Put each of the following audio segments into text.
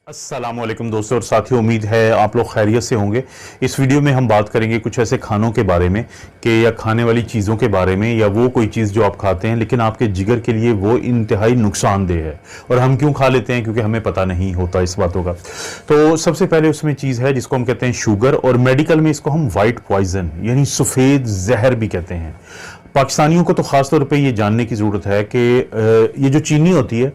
अस्सलामुअलैकुम दोस्तों और साथियों, उम्मीद है आप लोग खैरियत से होंगे। इस वीडियो में हम बात करेंगे कुछ ऐसे खानों के बारे में कि या खाने वाली चीज़ों के बारे में, या वो कोई चीज़ जो आप खाते हैं लेकिन आपके जिगर के लिए वो इंतहाई नुकसानदेह है और हम क्यों खा लेते हैं, क्योंकि हमें पता नहीं होता इस बातों का। तो सबसे पहले उसमें चीज़ है जिसको हम कहते हैं शुगर, और मेडिकल में इसको हम वाइट पॉइजन यानी सफ़ेद जहर भी कहते हैं। पाकिस्तानियों को तो ख़ास तौर पे ये जानने की ज़रूरत है कि ये जो चीनी होती है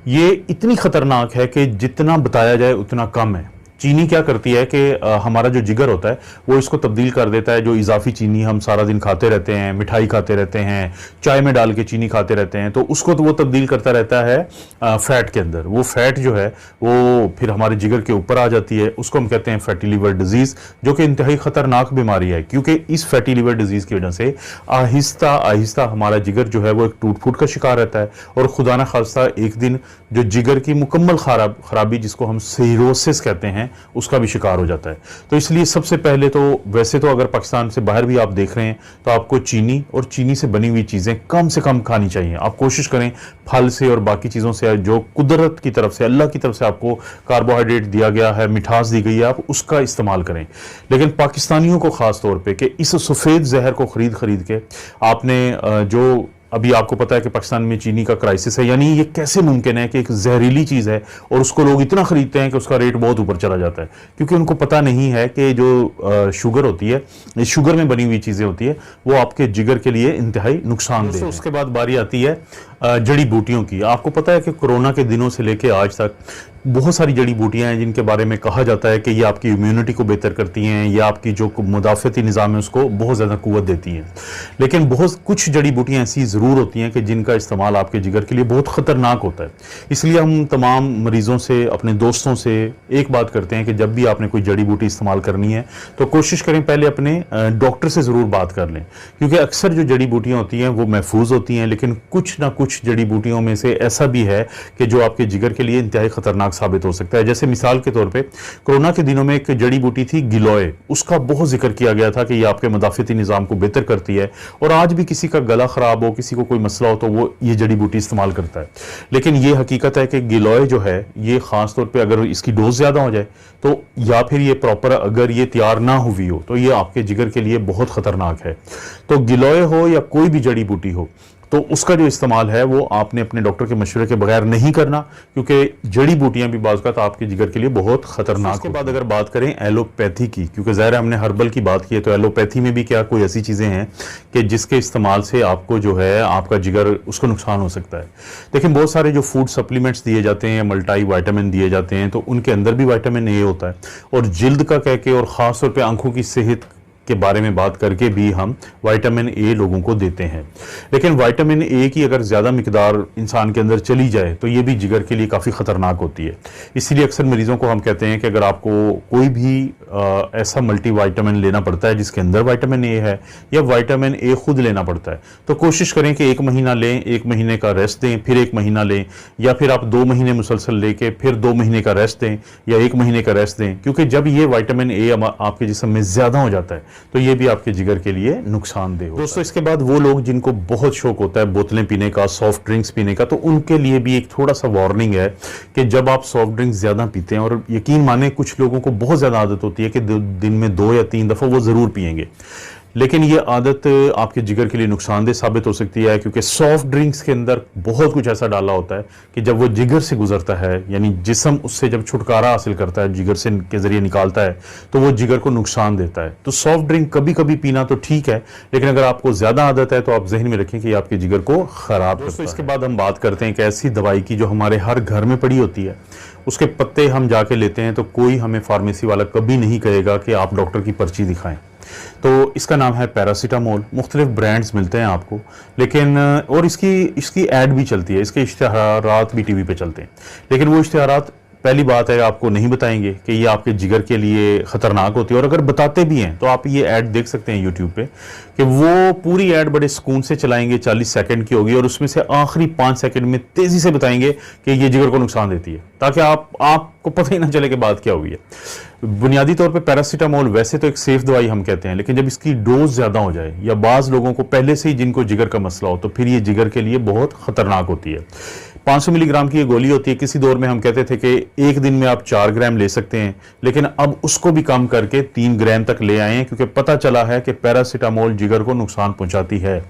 ये इतनी ख़तरनाक है कि जितना बताया जाए उतना कम है। चीनी क्या करती है कि हमारा जो जिगर होता है वो इसको तब्दील कर देता है। जो इजाफी चीनी हम सारा दिन खाते रहते हैं, मिठाई खाते रहते हैं, चाय में डाल के चीनी खाते रहते हैं, तो उसको तो वो तब्दील करता रहता है फैट के अंदर। वो फैट जो है वो फिर हमारे जिगर के ऊपर आ जाती है। उसको हम कहते हैं फैटी लिवर डिजीज़, जो कि इंतहाई ख़तरनाक बीमारी है, क्योंकि इस फैटी लिवर डिजीज़ की वजह से आहिस्ता आहिस्ता हमारा जिगर जो है वो एक टूट फूट का शिकार रहता है, और खुदा न खास्ता एक दिन जो जिगर की मुकम्मल खराबी जिसको हम सिरोसिस कहते हैं उसका भी शिकार हो जाता है। तो इसलिए सबसे पहले तो वैसे तो अगर पाकिस्तान से बाहर भी आप देख रहे हैं तो आपको चीनी और चीनी से बनी हुई चीज़ें कम से कम खानी चाहिए। आप कोशिश करें फल से और बाकी चीज़ों से, जो कुदरत की तरफ से, अल्लाह की तरफ से आपको कार्बोहाइड्रेट दिया गया है, मिठास दी गई है, आप उसका इस्तेमाल करें। लेकिन पाकिस्तानियों को ख़ास तौर पर कि इस सफ़ेद जहर को खरीद के आपने जो अभी आपको पता है कि पाकिस्तान में चीनी का क्राइसिस है, यानी ये कैसे मुमकिन है कि एक जहरीली चीज़ है और उसको लोग इतना खरीदते हैं कि उसका रेट बहुत ऊपर चला जाता है, क्योंकि उनको पता नहीं है कि जो शुगर होती है, इस शुगर में बनी हुई चीज़ें होती है, वो आपके जिगर के लिए इंतहाई नुकसानदेह है। उसके बाद बारी आती है जड़ी बूटियों की। आपको पता है कि कोरोना के दिनों से लेकर आज तक बहुत सारी जड़ी बूटियां हैं जिनके बारे में कहा जाता है कि ये आपकी इम्यूनिटी को बेहतर करती हैं, या आपकी जो मुदाफ़ती निज़ाम है उसको बहुत ज़्यादा क़ुव्वत देती हैं। लेकिन बहुत कुछ जड़ी बूटियां ऐसी ज़रूर होती हैं कि जिनका इस्तेमाल आपके जिगर के लिए बहुत ख़तरनाक होता है। इसलिए हम तमाम मरीज़ों से, अपने दोस्तों से एक बात करते हैं कि जब भी आपने कोई जड़ी बूटी इस्तेमाल करनी है तो कोशिश करें पहले अपने डॉक्टर से ज़रूर बात कर लें, क्योंकि अक्सर जो जड़ी बूटियाँ होती हैं वो महफूज होती हैं, लेकिन कुछ ना कुछ जड़ी बूटियों में से ऐसा भी है कि जो आपके जिगर के लिए इंतहाई ख़तरनाक साबित हो सकता है। जैसे मिसाल के तौर पे कोरोना के दिनों में एक जड़ी बूटी थी गिलोय, उसका बहुत जिक्र किया गया था कि ये आपके मुदाफ़ती निज़ाम को बेहतर करती है, और आज भी किसी का गला ख़राब हो, किसी को कोई मसला हो तो वो ये जड़ी बूटी इस्तेमाल करता है। लेकिन ये हकीकत है कि गिलोय जो है ये ख़ास तौर पर अगर इसकी डोज ज़्यादा हो जाए तो, या फिर ये प्रॉपर अगर ये तैयार ना हुई हो तो ये आपके जिगर के लिए बहुत ख़तरनाक है। तो गिलोय हो या कोई भी जड़ी बूटी हो तो उसका जो इस्तेमाल है वो आपने अपने डॉक्टर के मशवरे के बगैर नहीं करना, क्योंकि जड़ी बूटियां भी बाज़ औक़ात आपके जिगर के लिए बहुत खतरनाक। उसके बाद अगर बात करें एलोपैथी की, क्योंकि ज़ाहिर है हमने हर्बल की बात की है, तो एलोपैथी में भी क्या कोई ऐसी चीज़ें हैं कि जिसके इस्तेमाल से आपको जो है आपका जिगर उसको नुकसान हो सकता है। लेकिन बहुत सारे जो फूड सप्लीमेंट्स दिए जाते हैं, मल्टी वाइटामिन दिए जाते हैं, तो उनके अंदर भी वाइटामिन ए होता है, और जिल्द का कह के और ख़ास तौर पर आंखों की सेहत के बारे में बात करके भी हम विटामिन ए लोगों को देते हैं। लेकिन विटामिन ए की अगर ज़्यादा मिकदार इंसान के अंदर चली जाए तो ये भी जिगर के लिए काफ़ी ख़तरनाक होती है। इसलिए अक्सर मरीज़ों को हम कहते हैं कि अगर आपको कोई भी ऐसा मल्टी वाइटामिन लेना पड़ता है जिसके अंदर विटामिन ए है, या विटामिन ए खुद लेना पड़ता है, तो कोशिश करें कि 1 महीना लें, 1 महीने का रेस्ट दें, फिर 1 महीना लें, या फिर आप 2 महीने मुसलसल लेके फिर 2 महीने का रेस्ट दें, या 1 महीने का रेस्ट दें, क्योंकि जब ये विटामिन ए आपके जिस्म में ज़्यादा हो जाता है तो ये भी आपके जिगर के लिए नुकसानदेह होता है। दोस्तों, इसके बाद वो लोग जिनको बहुत शौक होता है बोतलें पीने का, सॉफ्ट ड्रिंक्स पीने का, तो उनके लिए भी एक थोड़ा सा वार्निंग है कि जब आप सॉफ्ट ड्रिंक्स ज़्यादा पीते हैं, और यकीन माने कुछ लोगों को बहुत ज़्यादा आदत होती है कि दिन में 2 या 3 दफ़ा वो ज़रूर पिएंगे, लेकिन ये आदत आपके जिगर के लिए नुकसानदेह साबित हो सकती है, क्योंकि सॉफ्ट ड्रिंक्स के अंदर बहुत कुछ ऐसा डाला होता है कि जब वो जिगर से गुजरता है, यानी जिस्म उससे जब छुटकारा हासिल करता है, जिगर से के जरिए निकालता है, तो वो जिगर को नुकसान देता है। तो सॉफ्ट ड्रिंक कभी कभी पीना तो ठीक है, लेकिन अगर आपको ज़्यादा आदत है तो आप जहन में रखें कि आपके जिगर को ख़राब करता है। इसके बाद हम बात करते हैं एक ऐसी दवाई की जो हमारे हर घर में पड़ी होती है, उसके पत्ते हम जाके लेते हैं, तो कोई हमें फार्मेसी वाला कभी नहीं कहेगा कि आप डॉक्टर की पर्ची दिखाएं। तो इसका नाम है पैरासीटामोल। मुख्तलिफ ब्रांड्स मिलते हैं आपको, लेकिन और इसकी ऐड भी चलती है, इसके इश्तिहारात भी टीवी पे चलते हैं, लेकिन वो इश्तिहारात पहली बात है आपको नहीं बताएंगे कि ये आपके जिगर के लिए ख़तरनाक होती है, और अगर बताते भी हैं तो आप ये ऐड देख सकते हैं यूट्यूब पे कि वो पूरी ऐड बड़े सुकून से चलाएंगे, 40 सेकंड की होगी, और उसमें से आखिरी 5 सेकंड में तेज़ी से बताएंगे कि ये जिगर को नुकसान देती है, ताकि आपको पता ही ना चले कि बात क्या हुई है। बुनियादी तौर पे पैरासीटामोल वैसे तो एक सेफ दवाई हम कहते हैं, लेकिन जब इसकी डोज ज़्यादा हो जाए, या बाज़ लोगों को पहले से ही जिनको जिगर का मसला हो, तो फिर ये जिगर के लिए बहुत ख़तरनाक होती है। 500 मिलीग्राम की ये गोली होती है। किसी दौर में हम कहते थे कि एक दिन में आप 4 ग्राम ले सकते हैं, लेकिन अब उसको भी कम करके 3 ग्राम तक ले आए हैं, क्योंकि पता चला है कि पैरासीटामोल जिगर को नुकसान पहुंचाती है।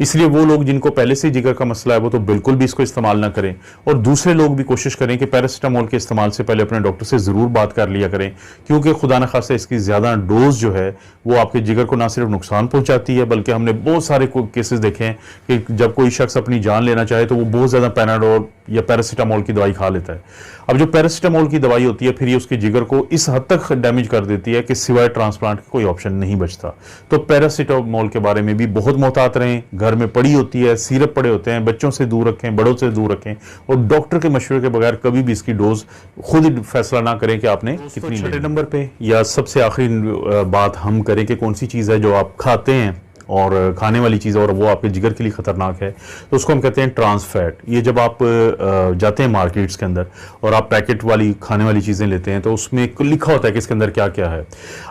इसलिए वो लोग जिनको पहले से जिगर का मसला है वो तो बिल्कुल भी इसको इस्तेमाल ना करें, और दूसरे लोग भी कोशिश करें कि पैरासीटामोल के इस्तेमाल से पहले अपने डॉक्टर से जरूर बात कर लिया करें, क्योंकि खुदा न खास्ता इसकी ज्यादा डोज जो है वो आपके जिगर को ना सिर्फ नुकसान पहुंचाती है, बल्कि हमने बहुत सारे केसेस देखे हैं कि जब कोई शख्स अपनी जान लेना चाहे तो वो बहुत ज्यादा पैनाडोल या पैरासीटामोल की दवाई खा लेता है। अब जो पैरासीटामोल की दवाई होती है फिर ये उसके जिगर को इस हद तक डैमेज कर देती है कि सिवाय ट्रांसप्लांट के कोई ऑप्शन नहीं बचता। तो पैरासीटामोल के बारे में भी बहुत मोहतात रहें। घर में पड़ी होती है, सिरप पड़े होते हैं, बच्चों से दूर रखें, बड़ों से दूर रखें, और डॉक्टर के मशवरे के बगैर कभी भी इसकी डोज खुद ही फैसला ना करें कि आपने कितनी। छठे नंबर पे या सबसे आखिरी बात हम करें कि कौन सी चीज़ है जो आप खाते हैं और खाने वाली चीज़ और वो आपके जिगर के लिए ख़तरनाक है, तो उसको हम कहते हैं ट्रांस फैट। ये जब आप जाते हैं मार्केट्स के अंदर और आप पैकेट वाली खाने वाली चीज़ें लेते हैं तो उसमें लिखा होता है कि इसके अंदर क्या क्या है।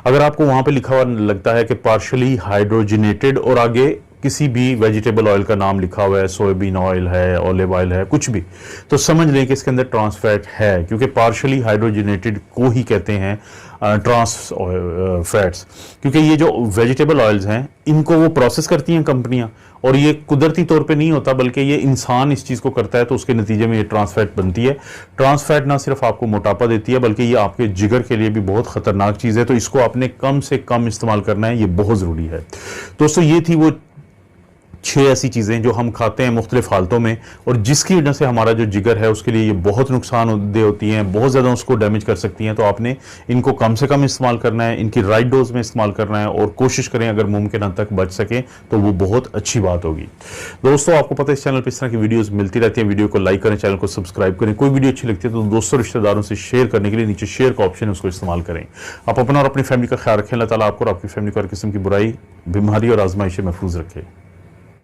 अगर आपको वहाँ पे लिखा हुआ लगता है कि पार्शली हाइड्रोजनेटेड और आगे किसी भी वेजिटेबल ऑयल का नाम लिखा हुआ है, सोयाबीन ऑयल है, ऑलिव ऑयल है, कुछ भी, तो समझ लें कि इसके अंदर ट्रांस फैट है, क्योंकि पार्शली हाइड्रोजनेटेड को ही कहते हैं ट्रांस फैट्स। क्योंकि ये जो वेजिटेबल ऑयल्स हैं इनको वो प्रोसेस करती हैं कंपनियां, और ये कुदरती तौर पे नहीं होता बल्कि ये इंसान इस चीज़ को करता है, तो उसके नतीजे में ये ट्रांस फैट बनती है। ट्रांस फैट ना सिर्फ आपको मोटापा देती है बल्कि ये आपके जिगर के लिए भी बहुत खतरनाक चीज़ है, तो इसको आपने कम से कम इस्तेमाल करना है, ये बहुत ज़रूरी है। दोस्तों ये थी वो 6 ऐसी चीज़ें जो हम खाते हैं मुख्तलिफ हालतों में और जिसकी वजह से हमारा जो जिगर है उसके लिए ये बहुत नुकसानदेह होती हैं, बहुत ज़्यादा उसको डैमेज कर सकती हैं। तो आपने इनको कम से कम इस्तेमाल करना है, इनकी राइट डोज में इस्तेमाल करना है, और कोशिश करें अगर मुमकिन हद तक बच सकें तो वो बहुत अच्छी बात होगी। दोस्तों आपको पता है इस चैनल पर इस तरह की वीडियोज़ मिलती रहती हैं। वीडियो को लाइक करें, चैनल को सब्सक्राइब करें। कोई वीडियो अच्छी लगती है तो दोस्तों रिश्तेदारों से शेयर करने के लिए नीचे शेयर का ऑप्शन है, उसको इस्तेमाल करें। आप अपना और अपनी फैमिली का ख्याल रखें। अल्लाह ताला आपको और आपकी फैमिली को हर किस्म की बुराई, बीमारी और आजमाइश से महफूज रखे।